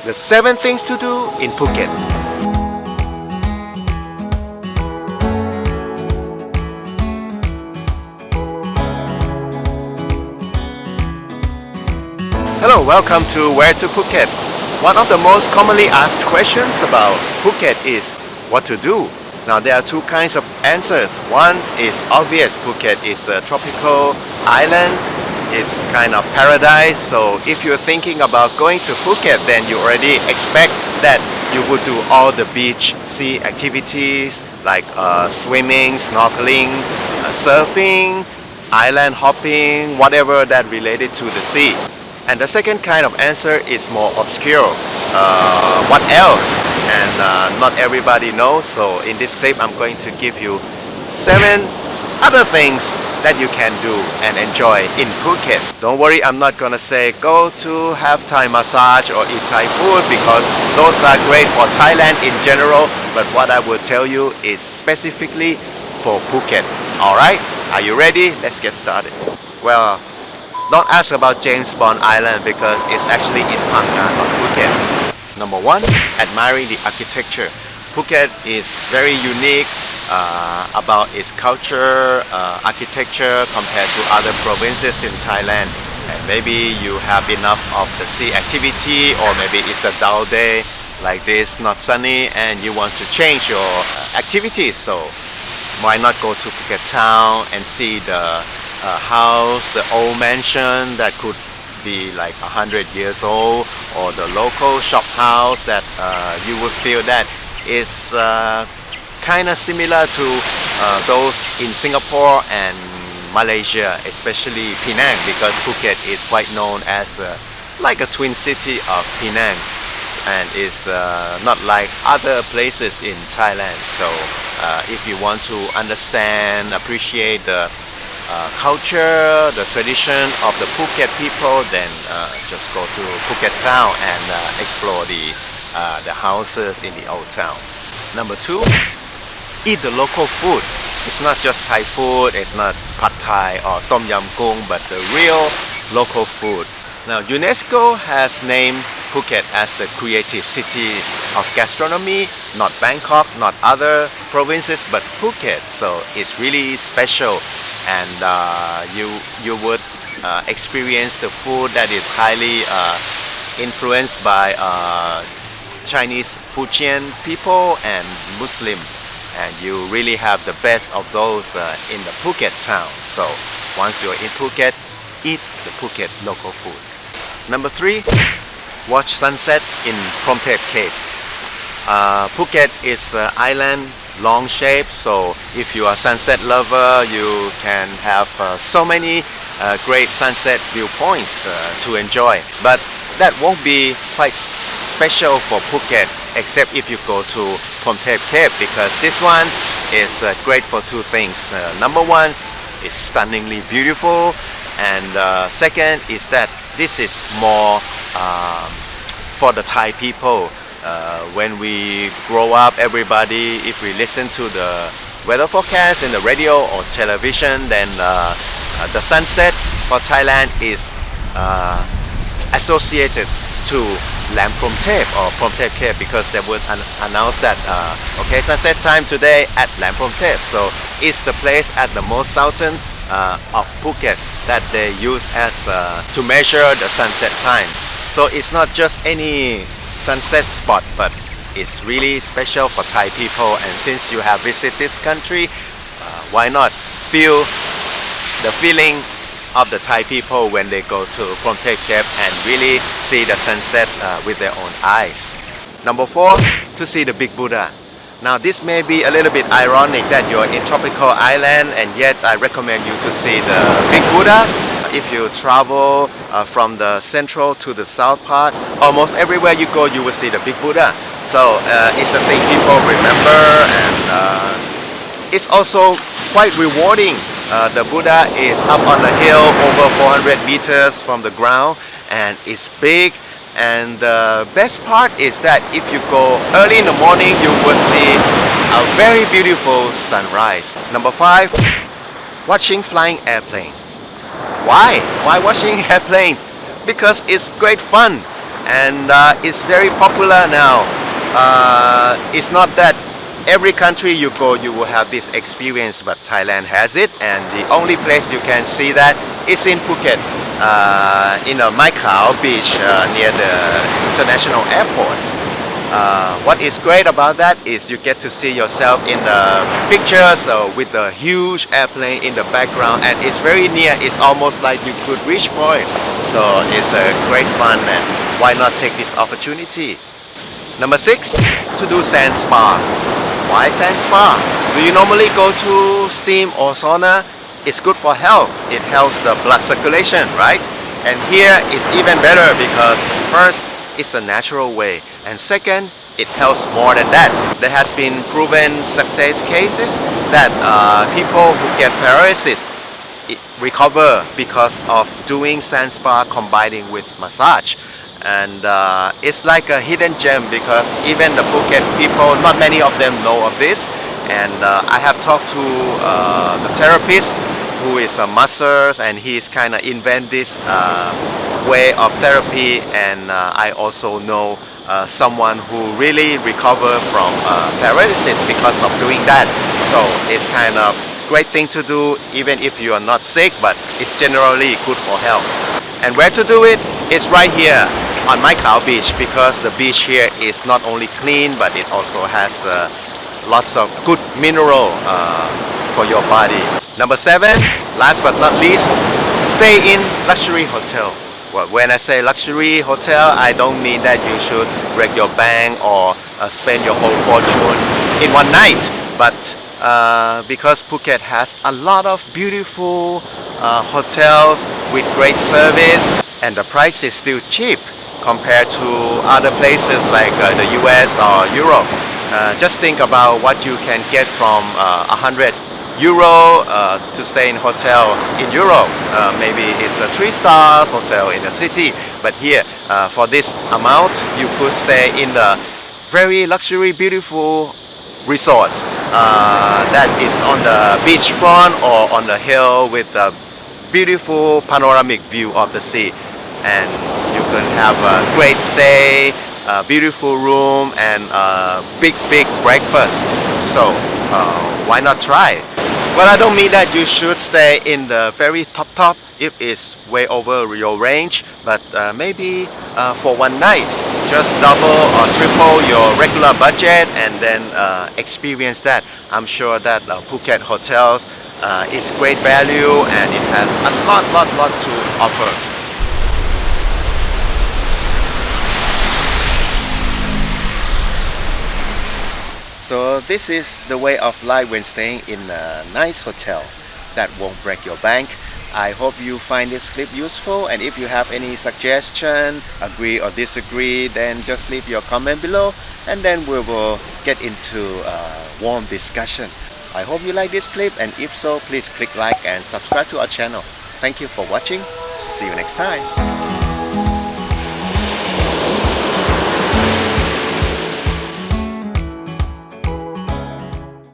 the 7 things to do in Phuket. Hello, welcome to Where to Phuket. One of the most commonly asked questions about Phuket is what to do. Now there are two kinds of answers. One is obvious. Phuket is a tropical island. It's kind of paradise. So if you're thinking about going to Phuket, then you already expect that you would do all the beach sea activities like swimming, snorkeling, surfing, island hopping, whatever that related to the sea. And the second kind of answer is more obscure. What else? And not everybody knows. So in this clip, I'm going to give you 7 other things that you can do and enjoy in Phuket. Don't worry, I'm not gonna say go to have Thai massage or eat Thai food, because those are great for Thailand in general. But what I will tell you is specifically for Phuket. Alright, are you ready? Let's get started. Well, don't ask about James Bond Island because it's actually in Phang Nga, not Phuket. Number 1, admiring the architecture. Phuket is very unique about its culture, architecture compared to other provinces in Thailand. And maybe you have enough of the sea activity, or maybe it's a dull day like this, not sunny, and you want to change your activities. So why not go to Phuket town and see the house, the old mansion that could be like 100 years old, or the local shop house that you would feel that is kind of similar to those in Singapore and Malaysia, especially Penang, because Phuket is quite known as like a twin city of Penang, and is not like other places in Thailand. So if you want to understand, appreciate the culture, the tradition of the Phuket people, then just go to Phuket town and explore the houses in the old town. Number 2, eat the local food. It's not just Thai food, it's not Pad Thai or Tom Yam Goong, but the real local food. Now UNESCO has named Phuket as the creative city of gastronomy, not Bangkok, not other provinces, but Phuket. So it's really special, and you would experience the food that is highly influenced by Chinese Fujian people and Muslim, and you really have the best of those in the Phuket town. So once you're in Phuket, eat the Phuket local food. Number 3, watch sunset in Promthep Cape. Phuket is an island, long shape, so if you are a sunset lover, you can have so many great sunset viewpoints to enjoy. But that won't be quite special for Phuket, except if you go to Promthep Cape, because this one is great for 2 things. Number 1 is stunningly beautiful, and second is that this is more for the Thai people. When we grow up, everybody, if we listen to the weather forecast in the radio or television, then the sunset for Thailand is associated to Lam Promthep or Promthep Cape, because they would announce that okay, sunset time today at Lam Promthep. So it's the place at the most southern of Phuket that they use as to measure the sunset time. So it's not just any sunset spot, but it's really special for Thai people. And since you have visited this country, why not feel the feeling of the Thai people when they go to Promthep Cape and really see the sunset with their own eyes. Number 4, to see the Big Buddha. Now this may be a little bit ironic that you're in tropical island, and yet I recommend you to see the Big Buddha. If you travel from the central to the south part, almost everywhere you go you will see the Big Buddha. So it's a thing people remember, and it's also quite rewarding. The Buddha is up on the hill over 400 meters from the ground, and it's big. And the best part is that if you go early in the morning, you will see a very beautiful sunrise. Number 5, watching flying airplane. Why? Why watching airplane? Because it's great fun. and it's very popular now. It's not that every country you go you will have this experience, but Thailand has it, and the only place you can see that is in Phuket, in Mai Khao beach near the international airport. What is great about that is you get to see yourself in the pictures with the huge airplane in the background, and it's very near. It's almost like you could reach for it. So it's a great fun, and why not take this opportunity? Number 6, to do sand spa. Why sand spa? Do you normally go to steam or sauna? It's good for health. It helps the blood circulation, right? And here it's even better because first, it's a natural way, and second, it helps more than that. There has been proven success cases that people who get paralysis recover because of doing sand spa combining with massage. And it's like a hidden gem because even the Phuket people, not many of them know of this. And I have talked to the therapist who is a masseur, and he's kind of invent this way of therapy. And I also know someone who really recovered from paralysis because of doing that. So it's kind of great thing to do even if you are not sick, but it's generally good for health. And where to do it? It's right here on Mai Khao beach, because the beach here is not only clean, but it also has lots of good mineral for your body. Number 7, last but not least, stay in luxury hotel. Well, when I say luxury hotel, I don't mean that you should break your bank or spend your whole fortune in one night, but because Phuket has a lot of beautiful hotels with great service, and the price is still cheap compared to other places like the US or Europe. Just think about what you can get from €100 to stay in hotel in Europe. Maybe it's a 3 stars hotel in the city, but here for this amount you could stay in the very luxury beautiful resort that is on the beachfront or on the hill with a beautiful panoramic view of the sea, and you can have a great stay, a beautiful room, and a big breakfast. So why not try? Well, I don't mean that you should stay in the very top if it's way over your range, but maybe for one night, just double or triple your regular budget and then experience that. I'm sure that Phuket hotels is great value, and it has a lot to offer. So this is the way of life when staying in a nice hotel that won't break your bank. I hope you find this clip useful, and if you have any suggestion, agree or disagree, then just leave your comment below, and then we will get into a warm discussion. I hope you like this clip, and if so, please click like and subscribe to our channel. Thank you for watching. See you next time.